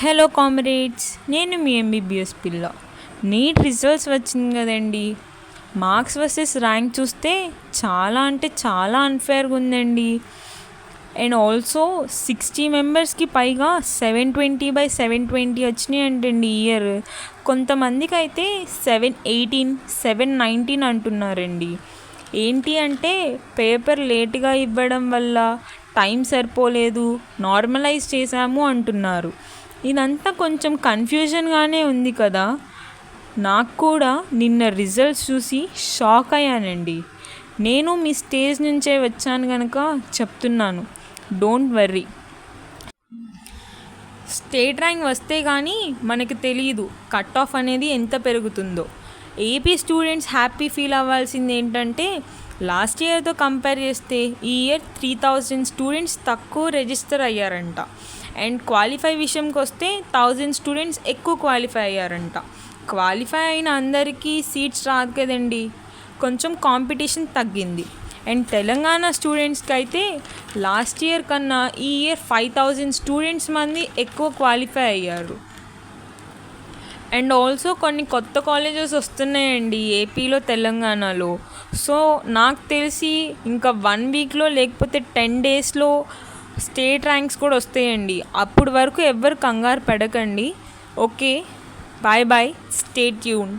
Hello comrades, నేను మీ MBBS పిల్ల. NEET results వచ్చింది కదండి. మార్క్స్ వర్సెస్ ర్యాంక్ చూస్తే చాలా అంటే చాలా అన్ఫేర్గా ఉందండి. అండ్ ఆల్సో 60 మెంబర్స్కి పైగా 720/720 వచ్చినాయి అంటండి ఈ ఇయర్. కొంతమందికి అయితే 718, 719 అంటున్నారండి. ఏంటి అంటే పేపర్ లేట్గా ఇవ్వడం వల్ల టైం సరిపోలేదు, నార్మలైజ్ చేశాము అంటున్నారు. ఇదంతా కొంచెం కన్ఫ్యూజన్గానే ఉంది కదా. నాకు కూడా నిన్న రిజల్ట్స్ చూసి షాక్ అయ్యానండి. నేను మీ స్టేజ్ నుంచే వచ్చాను కనుక చెప్తున్నాను, డోంట్ వర్రీ. స్టేట్ ర్యాంక్ వస్తే కానీ మనకి తెలియదు కట్ ఆఫ్ అనేది ఎంత పెరుగుతుందో. ఏపీ స్టూడెంట్స్ హ్యాపీ ఫీల్ అవ్వాల్సింది ఏంటంటే లాస్ట్ ఇయర్తో కంపేర్ చేస్తే ఈ ఇయర్ 3000 స్టూడెంట్స్ తక్కువ రిజిస్టర్ అయ్యారంట. అండ్ క్వాలిఫై విషయంకి వస్తే 1000 స్టూడెంట్స్ ఎక్కువ క్వాలిఫై అయ్యారంట. క్వాలిఫై అయిన అందరికీ సీట్స్ రాదు కదండి, కొంచెం కాంపిటీషన్ తగ్గింది. అండ్ తెలంగాణ స్టూడెంట్స్కి అయితే లాస్ట్ ఇయర్ కన్నా ఈ ఇయర్ 5000 స్టూడెంట్స్ మంది ఎక్కువ క్వాలిఫై అయ్యారు. అండ్ ఆల్సో కొన్ని కొత్త కాలేజెస్ వస్తున్నాయండి ఏపీలో, తెలంగాణలో. సో నాకు తెలిసి ఇంకా 1 వీక్లో లేకపోతే 10 డేస్లో స్టేట్ ర్యాంక్స్ కూడా వస్తాయండి. అప్పుడు వరకు ఎవ్వరు కంగారు పడకండి. Okay, bye bye, stay tune.